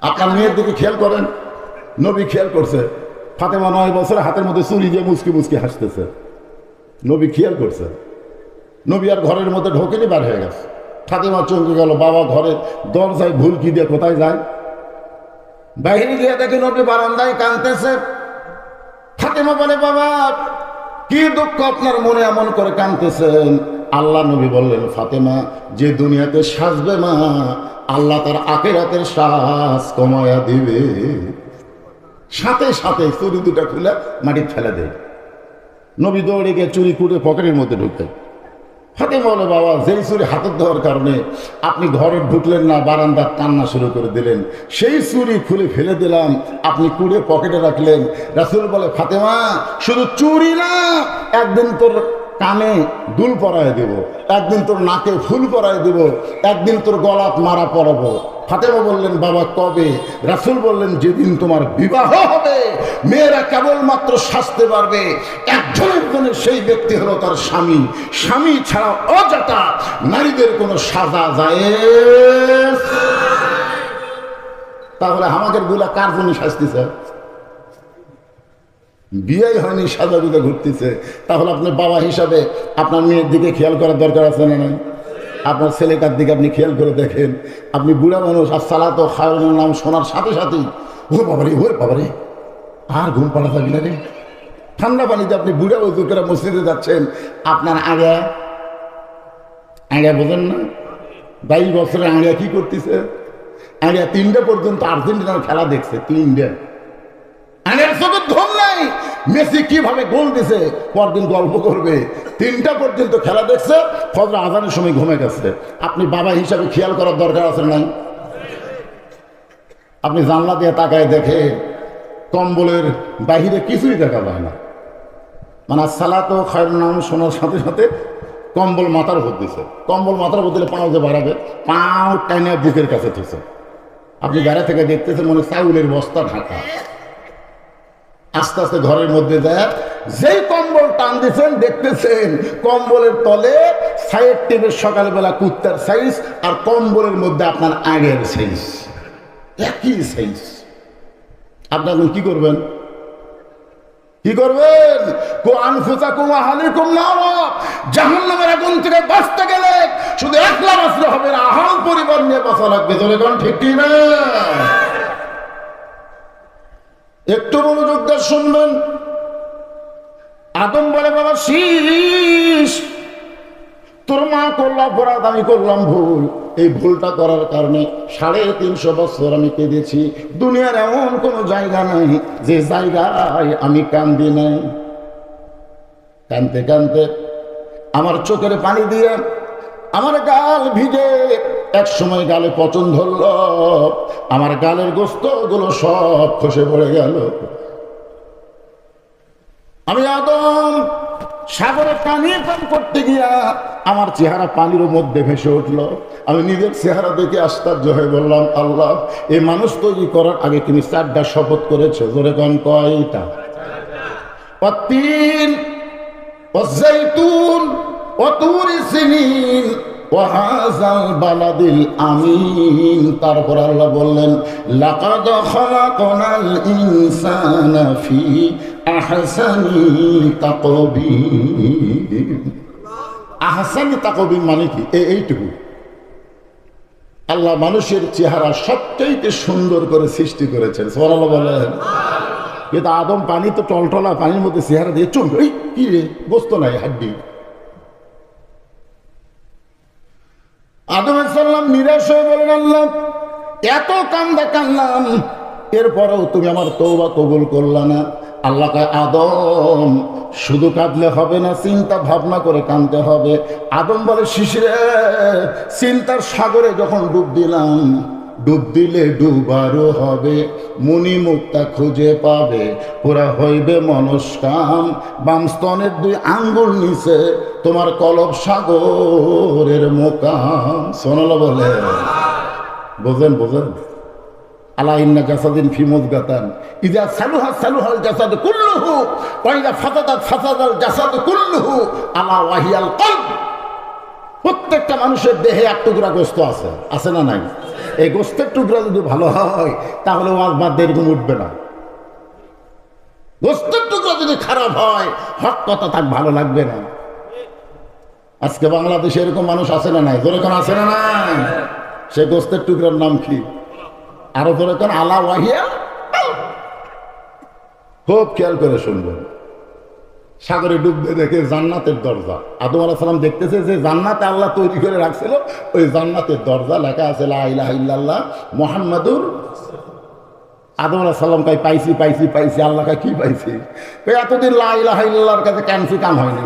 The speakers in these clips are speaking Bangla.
আপনার মেয়ের দিকে খেয়াল করেন, নবী খেয়াল করছে। ফাতেমা 9 বছর হাতের মধ্যে চুরি দিয়ে মুচকি মুচকি হাসতেছে, নবী খেয়াল করছে। নবী আর ঘরের মধ্যে ঢোকেনি, বার হয়ে গেছে। ফাতেমা চমকে গেল, বাবা ঘরের দরজায় ভুলকি দিয়ে কোথায় যায়? বাইরে গিয়ে দেখে নবী বারান্দায় কাঁদতেছে। ফাতেমা বলে, বাবা কি দুঃখ আপনার মনে, এমন করে কাঁদতেছেন? আল্লাহ নবী বললেন, ফাতেমা যে দুনিয়াতে সাজবে মা, আল্লাহ তার আখিরাতের সাজ কমায়া দিবে। সাথে সাথে চুরি দুটা খুলে মাটি ফেলে দেয়। নবী দৌড়ে গিয়ে চুরি কুড়ে পকেটের মধ্যে ঢুকতে। ফাতেমা বলে, বাবা যেই চুরি হাতের দেওয়ার কারণে আপনি ঘরে ঢুকলেন না, বারান্দার কান্না শুরু করে দিলেন, সেই চুরি খুলে ফেলে দিলাম, আপনি কুড়ে পকেটে রাখলেন। রাসূল বলে, ফাতেমা শুধু চুরি না, একদিন তোর কানে দুল পরায় দেব, একদিন তোর নাকে ফুল পরায় দেব, একদিন তোর গলাত মারা পরাবো। ফাতেমা বললেন, বাবা কবে? রাসূল বললেন, যেদিন তোমার বিবাহ হবে, মেয়েরা কেবলমাত্র সাজতে পারবে একজনের জন্য, সেই ব্যক্তি হলো তার স্বামী। স্বামী ছাড়া অযথা নারীদের কোনো সাজা যায়। তাহলে আমাদের গুলা কার জন্য সাজতেছে? বিয়ে হয়নি, সাজা গুজা ঘুরতেছে। তাহলে আপনার বাবা হিসাবে আপনার মেয়ের দিকে খেয়াল করার দরকার আছে না নাই? আপনার ছেলেটার দিকে আপনি খেয়াল করে দেখেন। আপনি বুড়া মানুষ, আর সালাত খায়রুন নাম শোনার সাথে সাথেই ও বাবারে আর ঘুম পাড়া থাকি না রে। ঠান্ডা পানিতে আপনি বুড়া ওজু করে মসজিদে যাচ্ছেন, আপনার আড়িয়া বোঝেন না? 22 বছরে আড়িয়া কি করতেছে? আড়িয়া 3টে পর্যন্ত আর্জেন্টিনার খেলা দেখছে, 3টে। আড়িয়ার চোখে ঘুম নাই, মেসি কিভাবে গোল দিছে পরদিন গল্প করবে। 3টা পর্যন্ত খেলা দেখছে, ফজর আজানের সময় ঘুমে গেছে। আপনি বাবা হিসাবে খেয়াল করার দরকার আছে নাই? আপনি জানলা দিয়ে তাকায় দেখে কম্বলের বাহিরে কিছুই দেখা যায় না। মানে সালাত ও খায়রুন নাম শোনার সাথে সাথে কম্বল মাথার উপর দিছে। কম্বল মাথার উপর দিলে পাও যে বাড়াবে, পাও টাইনে বুকের কাছে দিছে। আপনি গাড়ি থেকে দেখতেছেন মনে চাউলের বস্তা ঢাকা। আস্তে আস্তে ঘরের মধ্যে যায়, যেই কম্বল টান দিচ্ছেন দেখতেছেন কম্বলের তলে সাইড টেপের সকালবেলা কুত্তার সাইজ, আর কম্বলের মধ্যে আপনার আগের সাইজ, একই সাইজ। আপনি এখন কি করবেন? কি করবেন? জাহান্নামের আগুন থেকে বাঁচতে গেলে শুধু একলা বাঁচলে হবে না, আহাল পরিবার নিয়ে বাঁচা লাগবে। ঠিক কি না? একটু মনোযোগ দিয়ে শুনবেন। আদম বলে, বাবা শীষ, তোর মা করলো অপরাধ, আমি করলাম ভুল। এই ভুলটা করার কারণে 350 বছর আমি কেঁদেছি। দুনিয়ার এমন কোনো জায়গা নাই যে জায়গায় আমি কান্দি নাই। কানতে কানতে আমার চোখের পানি দিয়ে আমার গাল ভিজে এক সময় গালে পচন ধরল, আমার গালের গোস্ত গুলো সব খসে পড়ে গেল। আমি আদম সাগরে পানি পান করতে গিয়া আমার চেহারা পানির মধ্যে ভেসে উঠলো। আমি নিজের চেহারা দেখে আশ্চর্য হয়ে বললাম, আল্লাহ, এই মানুষ তৈরি করার আগে তুমি 4টা শপথ করেছো। জোরে কোন কয়টা? ওয়াত্তিন ওয়াজ্জাইতুন ওয়াতুরি সিনিন ওয়াহাযাল বালাদিল আমিন। তারপর আল্লাহ বললেন, লাকাদ খালাকনাল ইনসানা ফি আহসানি তাকবীম। আহসানি তাকবীম মানে কি? এইটুকু। আল্লাহ মানুষের চেহারা সবচেয়ে সুন্দর করে সৃষ্টি করেছেন। সুবহানাল্লাহ বলেন। কিন্তু আদম পানি তো টলটলা, পানির মধ্যে চেহারা দিয়ে চলবে, এই কি রে, গোস্ত নাই, হাড্ডি। আদম আলাইহিস সালাম নিরাশ হয়ে বলেন, আল্লাহ, এত কান্নাম, এরপরেও তুমি আমার তওবা কবুল করলা না। আল্লাহ কয়, আদম শুধু কাঁদলে হবে না, চিন্তা ভাবনা করে কাঁদতে হবে। আদম বলে, শিশিরে চিন্তার সাগরে যখন ডুব দিলাম, ডুব দিলে ডুবারও হবে, মুনি মুক্তা খুঁজে পাবে, পুরা হইবে মনস্কাম। বাম স্তনের 2 আঙ্গুল নিচে তোমার কলব সাগরের মোকাম। সোনালা বলে, বোঝেন বোঝেন? আলা ইন্না জাসাদিন ফি মুদগাতান ইযা সালুহাল জাসাদ কুল্লুহু ওয়া ইযা ফাসাদাল জাসাদ কুল্লুহু আলা ওয়াহিয়াল কলব। প্রত্যেকটা মানুষের দেহে 1 টুকরা গোস্ত আছে, আছে না নাই? এই গোস্তের টুকরা যদি ভালো হয় তাহলে ওয়াজ বাদ দিয়ে এরকম উঠবে না। গোস্তের টুকরা যদি খারাপ হয় হক কথা তার ভালো লাগবে না। আজকে বাংলাদেশে এরকম মানুষ আছে না নাই? জোরে কোন আছে না নাই? সে গোস্তের টুকরার নাম কি? আরো জোরে কোন আলা ওয়াহিয়া। খুব খেয়াল করে শুনবেন। সাগরে ডুবতে দেখে জান্নাতের দরজা। আদম আলাইহিস সালাম দেখতেছে যে জান্নাতে আল্লাহ তৈরি করে রাখছিল, ওই জান্নাতের দরজা লেখা আছে লা ইলাহা ইল্লাল্লাহ মুহাম্মাদুর। আদম আলাইহিস সালাম কই পাইছি পাইছি পাইছি। আল্লাহ কই কি পাইছি? কই এতদিন লা ইলাহা ইল্লাল্লাহর কাছে কানছি, কাম হয়নি।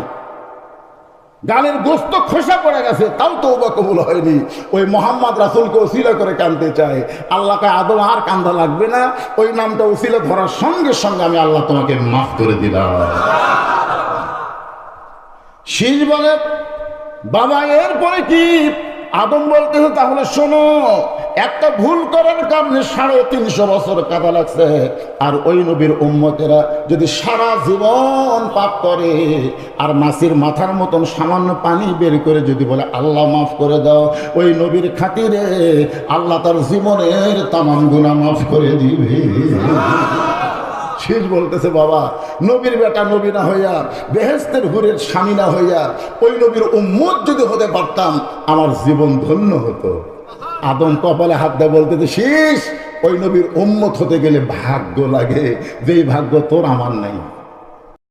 গালের গোস্ত খোসা পড়ে গেছে, তাও তওবা কবুল হয়নি। ওই মোহাম্মদ রাসূলকে ওসিলা করে কানতে চায়। আল্লাহ কয় আদম আর কান্দা লাগবে না, ওই নামটা ওসিলা ধরার সঙ্গে সঙ্গে আমি আল্লাহ তোমাকে মাফ করে দিলাম। শীষ বলে বাবা এরপরে কি? আদম বলতেছে তাহলে শোনো, একটা ভুল করার কারণে 350 বছর কাঁদা লাগছে। আর ওই নবীর উম্মতেরা যদি সারা জীবন পাপ করে আর মাছের মাথার মতন সামান্য পানি বের করে যদি বলে আল্লাহ মাফ করে দাও, ওই নবীর খাতিরে আল্লাহ তার জীবনের তামাম গুনাহ মাফ করে দিবে। শেষ বলতেছে বাবা, নবীর বেটা নবী না হইয়া, বেহেশতের হুরের স্বামী না হইয়া, ওই নবীর উম্মত যদি হতে পারতাম আমার জীবন ধন্য হতো। আদম কপালে হাত দেয় বলতেছে শেষ, ওই নবীর উম্মত হতে গেলে ভাগ্য লাগে, যেই ভাগ্য তোর আমার নাই।